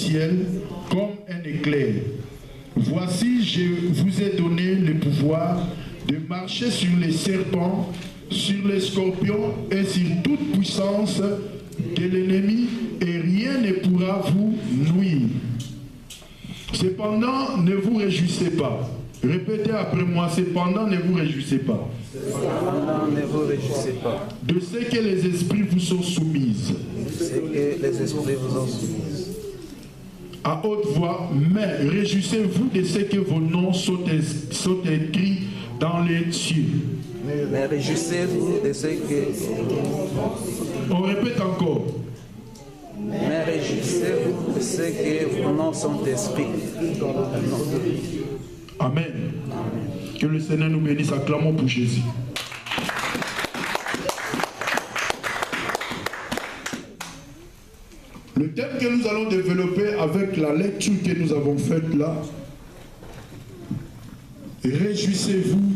ciel comme un éclair. Voici, je vous ai donné le pouvoir de marcher sur les serpents, sur les scorpions et sur toute puissance de l'ennemi, et rien ne pourra vous nuire. Cependant, ne vous réjouissez pas. Répétez après moi, cependant, ne vous réjouissez pas. Cependant, ne vous réjouissez pas. De ce que les esprits vous sont soumises. C'est que les esprits vous ont soumis. À haute voix, mais réjouissez-vous de ce que vos noms sont écrits dans les cieux. Mais réjouissez-vous de ce que... On répète encore. Mais réjouissez-vous de ce que vos noms sont écrits. Amen. Que le Seigneur nous bénisse. Acclamons pour Jésus. Le thème que nous allons développer avec la lecture que nous avons faite là, réjouissez-vous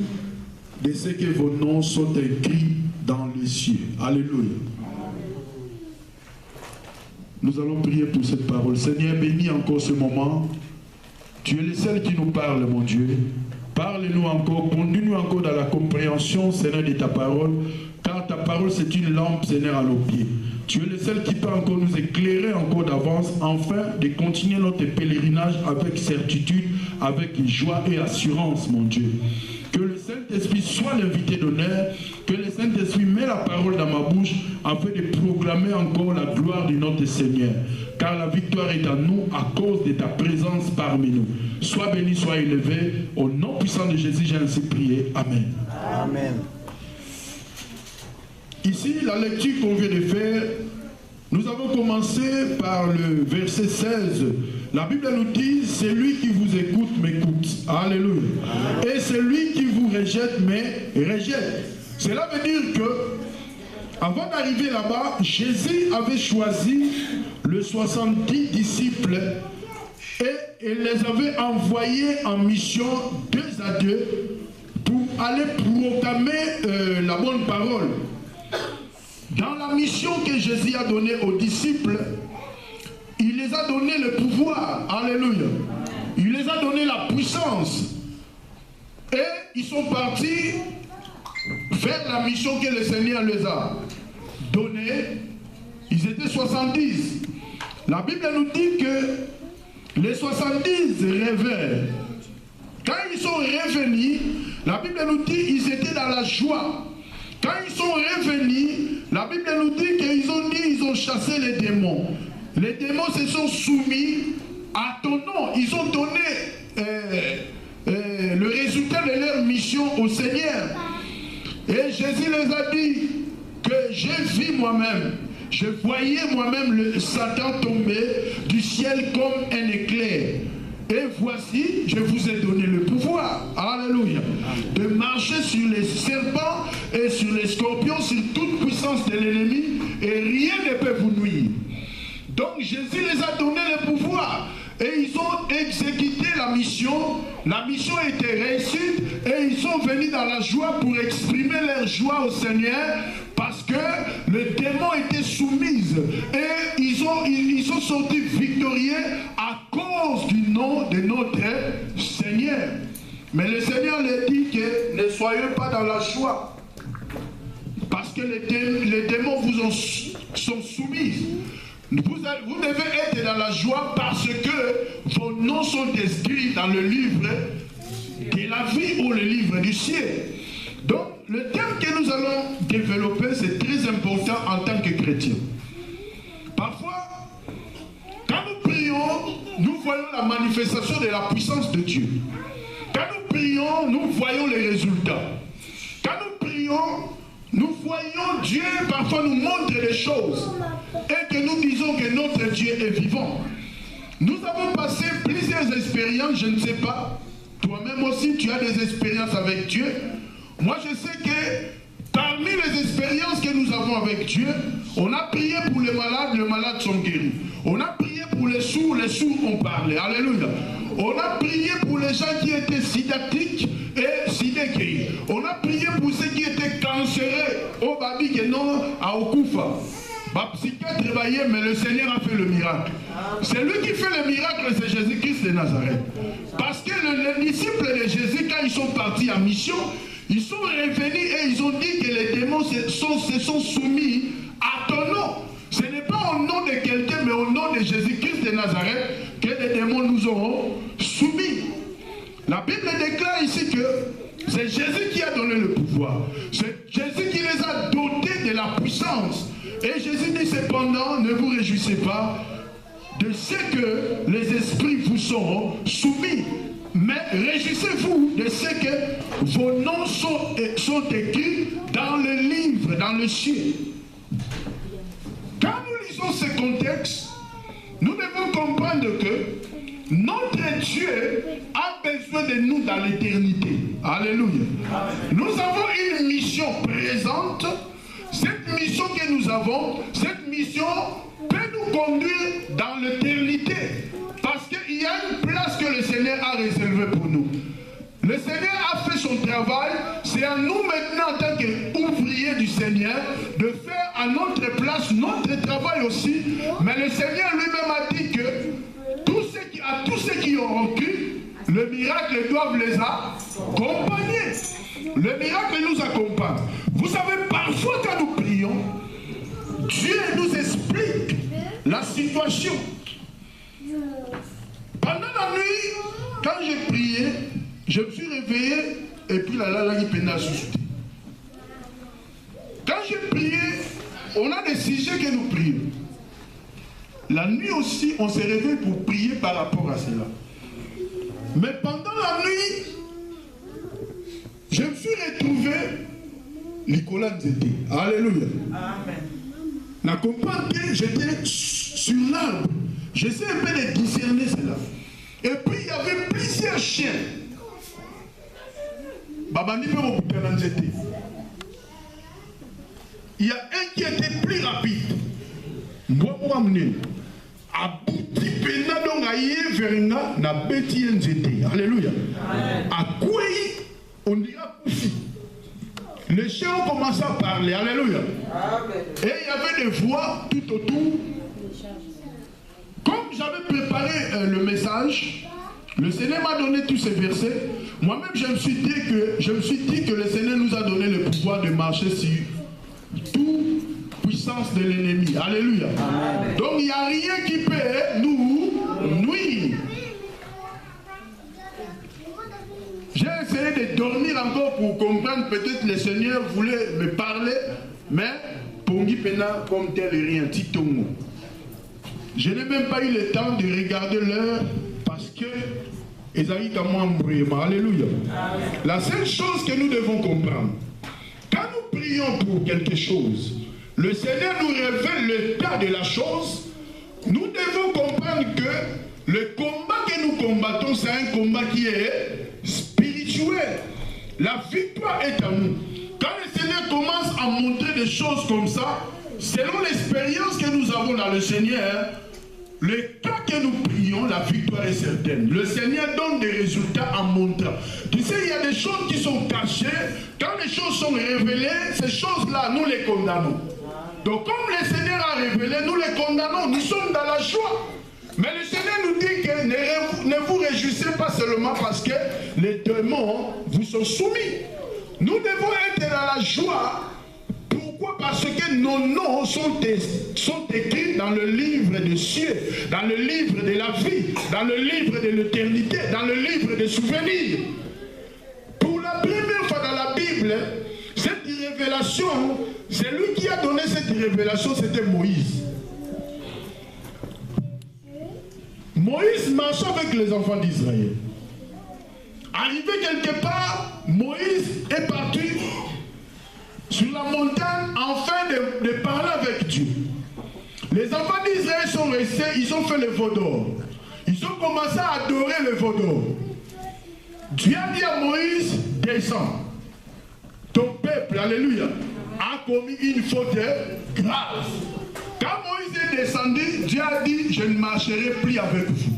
de ce que vos noms sont écrits dans les cieux. Alléluia. Nous allons prier pour cette parole. Seigneur, bénis encore ce moment. Tu es le seul qui nous parle, mon Dieu. Parle-nous encore, conduis-nous encore dans la compréhension, Seigneur, de ta parole, car ta parole, c'est une lampe, Seigneur, à nos pieds. Tu es le seul qui peut encore nous éclairer encore d'avance, afin de continuer notre pèlerinage avec certitude, avec joie et assurance, mon Dieu. Que le Saint-Esprit soit l'invité d'honneur, que le Saint-Esprit met la parole dans ma bouche, afin de proclamer encore la gloire de notre Seigneur. Car la victoire est à nous à cause de ta présence parmi nous. Sois béni, sois élevé. Au nom puissant de Jésus, j'ai ainsi prié. Amen. Amen. Ici, la lecture qu'on vient de faire, nous avons commencé par le verset 16. La Bible nous dit, celui qui vous écoute m'écoute. Alléluia. Et celui qui vous rejette me rejette. Cela veut dire que, avant d'arriver là-bas, Jésus avait choisi les 70 disciples et il les avait envoyés en mission 2 à 2 pour aller proclamer la bonne parole. Dans la mission que Jésus a donnée aux disciples, il les a donné le pouvoir. Alléluia. Il les a donné la puissance. Et ils sont partis faire la mission que le Seigneur les a donnée. Ils étaient 70. La Bible nous dit que les 70 rêvèrent. Quand ils sont revenus, la Bible nous dit qu'ils étaient dans la joie. Quand ils sont revenus, la Bible nous dit qu'ils ont chassé les démons. Les démons se sont soumis à ton nom. Ils ont donné le résultat de leur mission au Seigneur. Et Jésus les a dit que j'ai vu moi-même. Je voyais moi-même le Satan tomber du ciel comme un éclair. Et voici, je vous ai donné le pouvoir, alléluia, de marcher sur les serpents et sur les scorpions, sur toute puissance de l'ennemi, et rien ne peut vous nuire. Donc Jésus les a donné le pouvoir, et ils ont exécuté la mission. La mission était réussie, et ils sont venus dans la joie pour exprimer leur joie au Seigneur, parce que le démon était soumis, et ils sont sortis victorieux à cause du nom de notre Seigneur. Mais le Seigneur leur dit que ne soyez pas dans la joie, parce que les démons sont soumis. Vous devez être dans la joie parce que vos noms sont inscrits dans le livre de la vie ou le livre du ciel. Donc, le thème que nous allons développer, c'est très important en tant que chrétien. Parfois, quand nous prions, nous voyons la manifestation de la puissance de Dieu. Quand nous prions, nous voyons les résultats. Quand nous prions, nous voyons Dieu parfois nous montrer des choses et que nous disons que notre Dieu est vivant. Nous avons passé plusieurs expériences, je ne sais pas, toi-même aussi tu as des expériences avec Dieu. Moi je sais que parmi les expériences que nous avons avec Dieu, on a prié pour les malades sont guéris. On a prié pour les sourds ont parlé. Alléluia. On a prié pour les gens qui étaient sidatiques et sidés guéris. On a prié pour ceux qui étaient cancéreux au Babi que non à Okufa. Ma psychiatre travaillait, mais le Seigneur a fait le miracle. C'est lui qui fait le miracle, c'est Jésus-Christ de Nazareth. Parce que les disciples de Jésus, quand ils sont partis en mission, ils sont revenus et ils ont dit que les démons se sont soumis à ton nom. Ce n'est pas au nom de quelqu'un, mais au nom de Jésus-Christ de Nazareth que les démons nous ont soumis. La Bible déclare ici que c'est Jésus qui a donné le pouvoir. C'est Jésus qui les a dotés de la puissance. Et Jésus dit cependant, ne vous réjouissez pas de ce que les esprits vous sont soumis. Mais réjouissez-vous de ce que vos noms sont écrits dans le livre, dans le ciel. Quand nous lisons ce contexte, nous devons comprendre que notre Dieu a besoin de nous dans l'éternité. Alléluia. Nous avons une mission présente. Cette mission que nous avons, cette mission peut nous conduire dans l'éternité. Parce qu'il y a une place que le Seigneur a réservée pour nous. Le Seigneur a fait son travail. C'est à nous maintenant, en tant qu'ouvriers du Seigneur, de faire à notre place notre travail aussi. Mais le Seigneur lui-même a dit que tous ceux qui ont cru, le miracle doivent les accompagner. Le miracle nous accompagne. Vous savez, parfois quand nous prions, Dieu nous explique la situation. Pendant la nuit, quand j'ai prié, je me suis réveillé et puis la langue a suscité. Quand j'ai prié, on a des sujets que nous prions. La nuit aussi, on s'est réveillé pour prier par rapport à cela. Mais pendant la nuit, je me suis retrouvé Nicolas Nzete. Alléluia. Amen. La comprendre que j'étais sur l'arbre. J'essaie un peu de discerner cela. Et puis il y avait plusieurs chiens. Il y a un qui était plus rapide. Moi, alléluia. À quoi on dira Koufi. Les chiens ont commencé à parler. Alléluia. Et il y avait des voix tout autour. Comme j'avais préparé le message, le Seigneur m'a donné tous ces versets. Moi-même, je me suis dit que le Seigneur nous a donné le pouvoir de marcher sur toute puissance de l'ennemi. Alléluia. Amen. Donc, il n'y a rien qui peut nous nuire. J'ai essayé de dormir encore pour comprendre. Peut-être le Seigneur voulait me parler, mais Pongi Pena comme tel et rien, Titongo. Je n'ai même pas eu le temps de regarder l'heure parce que Esaïe alléluia. La seule chose que nous devons comprendre, quand nous prions pour quelque chose, le Seigneur nous révèle le tas de la chose, nous devons comprendre que le combat que nous combattons, c'est un combat qui est spirituel. La victoire est à nous. Quand le Seigneur commence à montrer des choses comme ça, selon l'expérience que nous avons dans le Seigneur, le cas que nous prions, la victoire est certaine. Le Seigneur donne des résultats en montrant. Tu sais, il y a des choses qui sont cachées. Quand les choses sont révélées, ces choses-là, nous les condamnons. Donc comme le Seigneur a révélé, nous les condamnons. Nous sommes dans la joie. Mais le Seigneur nous dit que ne vous réjouissez pas seulement parce que les démons vous sont soumis. Nous devons être dans la joie. Pourquoi? Parce que nos noms sont écrits dans le livre des cieux, dans le livre de la vie, dans le livre de l'éternité, dans le livre des souvenirs. Pour la première fois dans la Bible, cette révélation, c'est lui qui a donné cette révélation, c'était Moïse. Moïse marchait avec les enfants d'Israël. Arrivé quelque part, Moïse est parti sur la montagne afin de parler avec Dieu. Les enfants d'Israël sont restés, ils ont fait le veau d'or. Ils ont commencé à adorer le veau d'or. Dieu a dit à Moïse, descends. Ton peuple, alléluia, a commis une faute grave. Quand Moïse est descendu, Dieu a dit, je ne marcherai plus avec vous.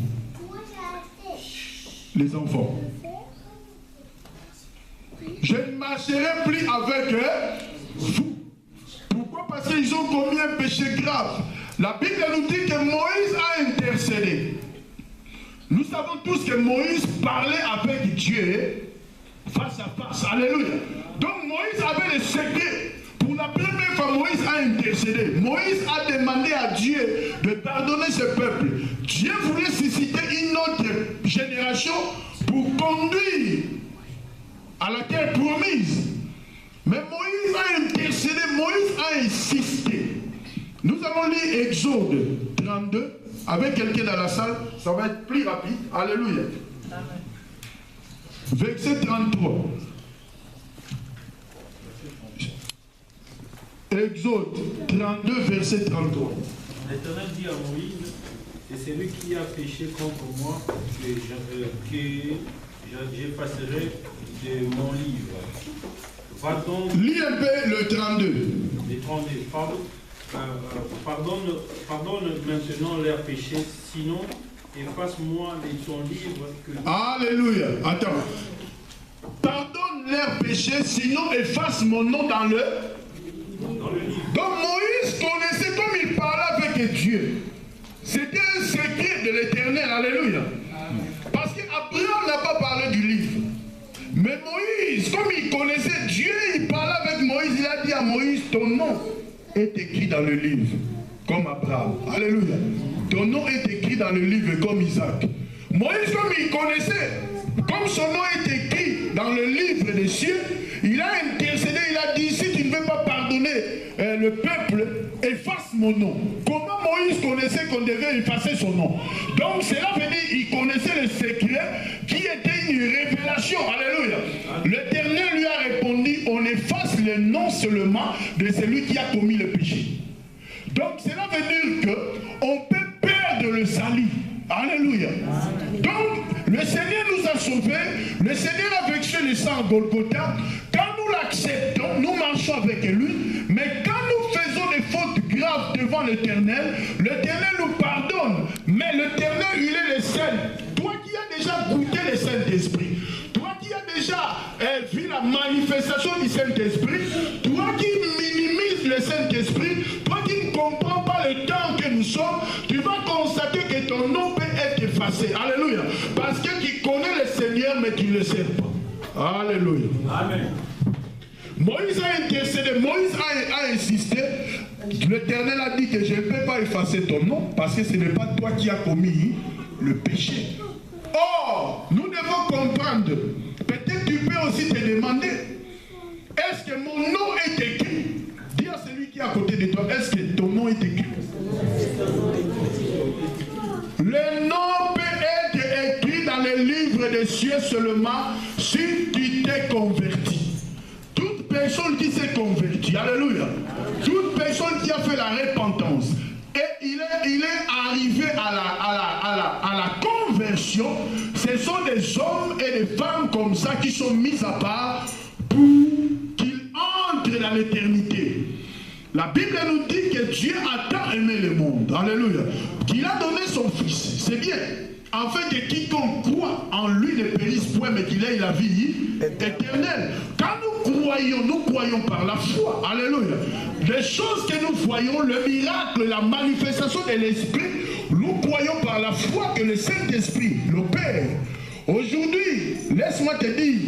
Les enfants. Je ne marcherai plus avec vous. Pourquoi? parce qu'ils ont commis un péché grave. La Bible nous dit que Moïse a intercédé. Nous savons tous que Moïse parlait avec Dieu face à face. Alléluia. Donc Moïse avait le secret. Pour la première fois, Moïse a intercédé. Moïse a demandé à Dieu de pardonner ce peuple. Dieu voulait susciter une autre génération pour conduire à la terre promise. Mais Moïse a intercédé, Moïse a insisté. Nous allons lire Exode 32 avec quelqu'un dans la salle, ça va être plus rapide. Alléluia. Amen. Verset 33. Exode 32, verset 33. L'Éternel dit à Moïse, c'est celui qui a péché contre moi que j'effacerai de mon livre. Va donc... Lis un peu le 32. Le 32. Pardonne maintenant leurs péchés, sinon efface-moi de ton livre. Alléluia. Attends. Pardonne leurs péchés, sinon efface mon nom dans le livre. Donc Moïse connaissait comme il parlait avec Dieu. C'était un secret de l'Éternel. Alléluia. Parce qu'Abraham n'a pas parlé du livre. Mais Moïse, comme il connaissait Dieu, il parlait avec Moïse. Il a dit à Moïse, ton nom est écrit dans le livre, comme Abraham. Alléluia. Ton nom est écrit dans le livre, comme Isaac. Moïse, comme il connaissait, comme son nom est écrit dans le livre des cieux, il a intercédé, il a dit, si tu ne veux pas pardonner le peuple, efface mon nom. Comment Moïse connaissait qu'on devait effacer son nom? Donc cela veut dire qu'il connaissait le secret qui était une révélation. Alléluia. L'Éternel lui a répondu, on efface le nom seulement de celui qui a commis le péché. Donc cela veut dire qu'on peut perdre le salut. Alléluia. Donc le Seigneur nous a sauvés, le Seigneur a versé le sang à Golgotha. Quand nous l'acceptons, nous marchons avec lui. Mais quand nous faisons des fautes graves devant l'Éternel, l'Éternel nous pardonne. Mais l'Éternel, il est le Saint. Toi qui as déjà goûté le Saint-Esprit, toi qui as déjà vu la manifestation du Saint-Esprit, toi qui minimises le Saint-Esprit, toi qui ne comprends pas le temps que nous sommes, tu vas constater que ton nom peut être effacé. Alléluia. Parce que tu connais le Seigneur, mais tu ne le sais pas. Alléluia. Amen. Moïse a intercédé, Moïse a insisté. L'Éternel a dit que je ne peux pas effacer ton nom parce que ce n'est pas toi qui as commis le péché. Or, nous devons comprendre. Peut-être tu peux aussi te demander, est-ce que mon nom est écrit? Dis à celui qui est à côté de toi, est-ce que ton nom est écrit? Le nom peut être écrit dans les livres des cieux seulement si tu t'es converti. Toute personne qui s'est convertie, alléluia, toute personne qui a fait la repentance, et il est arrivé à la conversion, ce sont des hommes et des femmes comme ça qui sont mis à part pour qu'ils entrent dans l'éternité. La Bible nous dit que Dieu a tant aimé le monde, alléluia, qu'il a donné son Fils, c'est bien, afin que quiconque croit en lui ne périsse point, mais qu'il ait la vie éternelle. Quand nous croyons par la foi, alléluia, les choses que nous voyons, le miracle, la manifestation de l'Esprit, nous croyons par la foi que le Saint-Esprit l'opère. Aujourd'hui, laisse-moi te dire,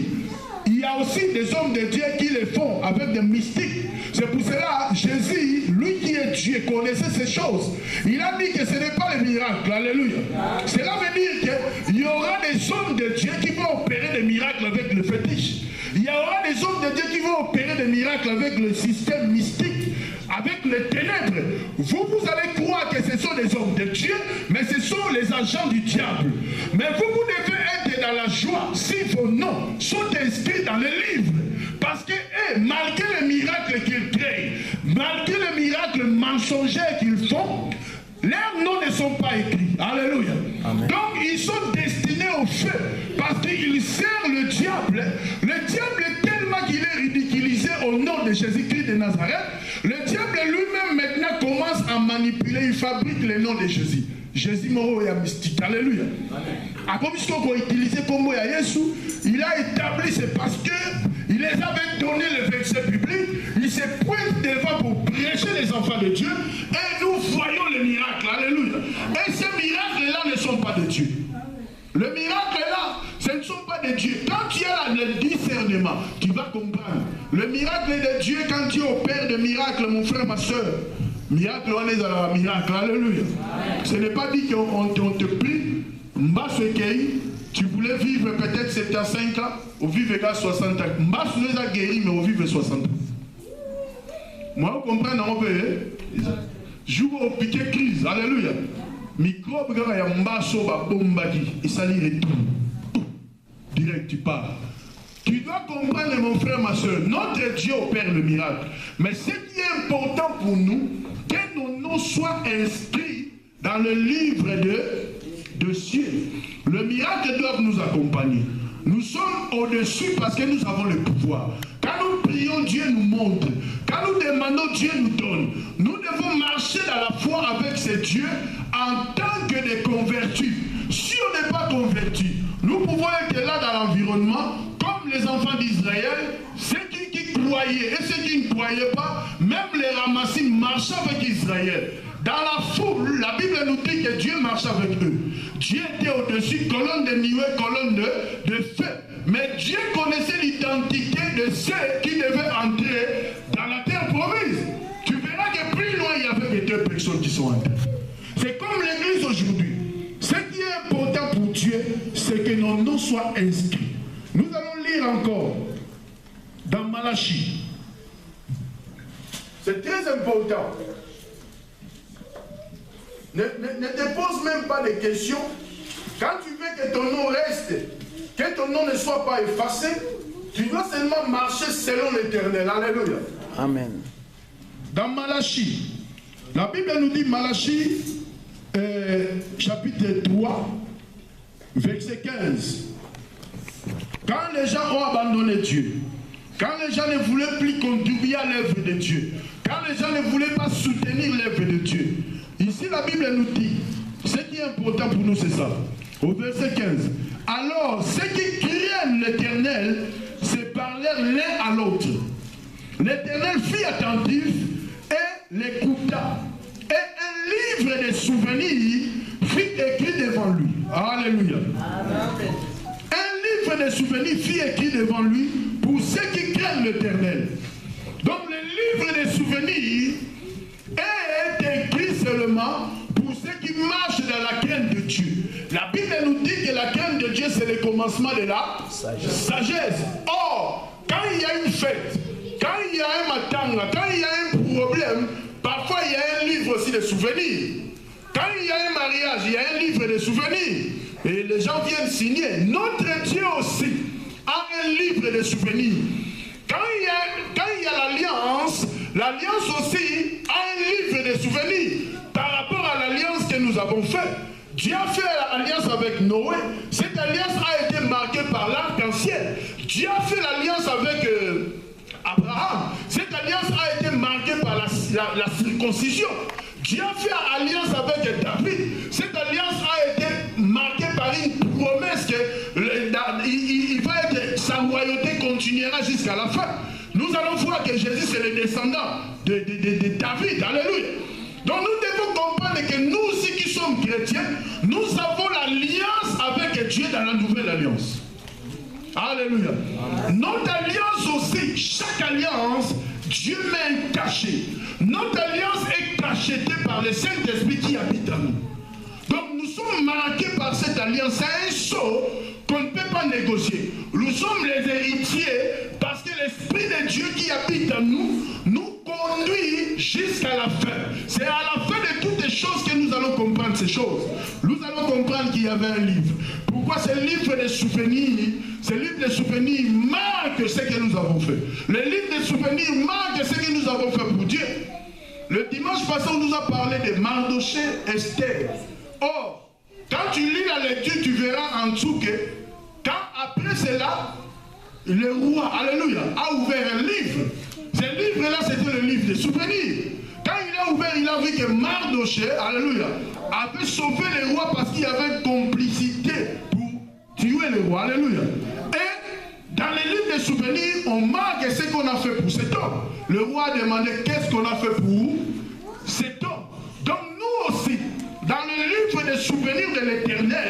il y a aussi des hommes de Dieu qui le font avec des mystiques. C'est pour cela, Jésus, lui qui est Dieu, connaissait ces choses. Il a dit que ce n'est pas le miracle. Alléluia. Cela veut dire qu'il y aura des hommes de Dieu qui vont opérer des miracles avec le fétiche. Il y aura des hommes de Dieu qui vont opérer des miracles avec le système mystique, avec les ténèbres. Vous allez croire que ce sont des hommes de Dieu, mais ce sont les agents du diable. Mais vous devez être dans la joie si vos noms sont inscrits dans les livres. Parce que, malgré les miracles qu'ils créent, malgré les miracles mensongers qu'ils font, leurs noms ne sont pas écrits. Alléluia. Amen. Donc, ils sont destinés au feu. Parce qu'ils servent le diable. Le diable est tellement qu'il est ridiculisé au nom de Jésus-Christ de Nazareth. Le diable lui-même maintenant commence à manipuler. Il fabrique le nom de Jésus. Jésus moro ya mystique. Alléluia. A comme il a utilisé comme Yesu, il a établi, c'est parce que il il les avait donné le verset biblique, il se pointe devant pour prêcher les enfants de Dieu, et nous voyons le miracle, alléluia. Et ces miracles-là ne sont pas de Dieu. Le miracle là, ce ne sont pas de Dieu. Quand tu as le discernement, tu vas comprendre. Le miracle est de Dieu quand tu opères des miracles, mon frère, ma soeur. Miracle, on est dans le miracle, alléluia. Ce n'est pas dit qu'on te prie, tu voulais vivre peut-être 75 ans, ou vivre 60 ans. Tu nous as guéri, mais on vivre 60 ans. Moi, vous comprenez, on peut, joue au piqué crise, alléluia. Microbe, il y a un basso, et ça lit retour. Direct, tu pars. Tu dois comprendre, mon frère, ma soeur, notre Dieu opère le miracle. Mais ce qui est important pour nous, que nos noms soient inscrits dans le livre de cieux. Le miracle doit nous accompagner. Nous sommes au-dessus parce que nous avons le pouvoir. Quand nous prions, Dieu nous montre. Quand nous demandons, Dieu nous donne. Nous devons marcher dans la foi avec ce Dieu en tant que des convertis. Si on n'est pas convertis, nous pouvons être là dans l'environnement comme les enfants d'Israël, ceux qui croyaient et ceux qui ne croyaient pas, même les ramassis marchaient avec Israël. Dans la foule, la Bible nous dit que Dieu marchait avec eux. Dieu était au-dessus, colonne de nuée, colonne de feu. Mais Dieu connaissait l'identité de ceux qui devaient entrer dans la terre promise. Tu verras que plus loin, il y avait que 2 personnes qui sont entrées. C'est comme l'église aujourd'hui. Ce qui est important pour Dieu, c'est que nos noms soient inscrits. Nous allons lire encore dans Malachie. C'est très important. Ne te pose même pas de questions. Quand tu veux que ton nom reste, que ton nom ne soit pas effacé, tu dois seulement marcher selon l'Éternel. Alléluia. Amen. Dans Malachie, la Bible nous dit, Malachie, chapitre 3, verset 15. Quand les gens ont abandonné Dieu, quand les gens ne voulaient plus contribuer à l'œuvre de Dieu, quand les gens ne voulaient pas soutenir l'œuvre de Dieu, ici la Bible nous dit, ce qui est important pour nous c'est ça, au verset 15. Alors ceux qui craignent l'Éternel se parlèrent l'un à l'autre. L'Éternel fut attentif et l'écouta. Et un livre de souvenirs fut écrit devant lui. Alléluia. Amen. Un livre de souvenirs fut écrit devant lui pour ceux qui craignent l'Éternel. Donc le livre de souvenirs est écrit seulement pour ceux qui marchent dans la crainte de Dieu. La Bible nous dit que la crainte de Dieu c'est le commencement de la sagesse. Or, quand il y a une fête, quand il y a un matanga, quand il y a un problème, parfois il y a un livre aussi de souvenirs. Quand il y a un mariage, il y a un livre de souvenirs. Et les gens viennent signer. Notre Dieu aussi a un livre de souvenirs. Quand il y a l'alliance, l'alliance aussi a un livre de souvenirs par rapport à l'alliance que nous avons faite. Dieu a fait l'alliance avec Noé. Cette alliance a été marquée par l'arc-en-ciel. Dieu a fait l'alliance avec Abraham. Cette alliance a été marquée par la circoncision. Dieu a fait alliance avec David. Cette alliance a été marquée par une promesse que sa royauté continuera jusqu'à la fin. Nous allons voir que Jésus c'est le descendant de David. Alléluia. Donc nous devons comprendre que nous aussi qui sommes chrétiens, nous avons l'alliance avec Dieu dans la nouvelle alliance. Alléluia. Notre alliance aussi, chaque alliance, Dieu met un cachet. Notre alliance est cachetée par le Saint-Esprit qui habite en nous. Donc nous sommes marqués par cette alliance. C'est un sceau qu'on ne peut pas négocier. Nous sommes les héritiers parce que l'Esprit de Dieu qui habite en nous nous conduit jusqu'à la fin. C'est à la fin de toutes les choses que nous allons comprendre ces choses. Nous allons comprendre qu'il y avait un livre. Pourquoi ce livre de souvenirs, ce livre de souvenirs marque ce que nous avons fait. Le livre de souvenirs marque ce que nous avons fait pour Dieu. Le dimanche passé, on nous a parlé de Mardoché, Esther. Or, quand tu lis la lecture, tu verras en dessous que, quand après cela, le roi, alléluia, a ouvert un livre. Ce livre-là, c'était le livre des souvenirs. Quand il a ouvert, il a vu que Mardoché, alléluia, avait sauvé le roi parce qu'il y avait une complicité pour tuer le roi, alléluia. Et dans les livres des souvenirs, on on marque ce qu'on a fait pour cet homme. Le roi a demandé qu'est-ce qu'on a fait pour cet homme. Donc nous aussi, dans le livre des souvenirs de l'Éternel,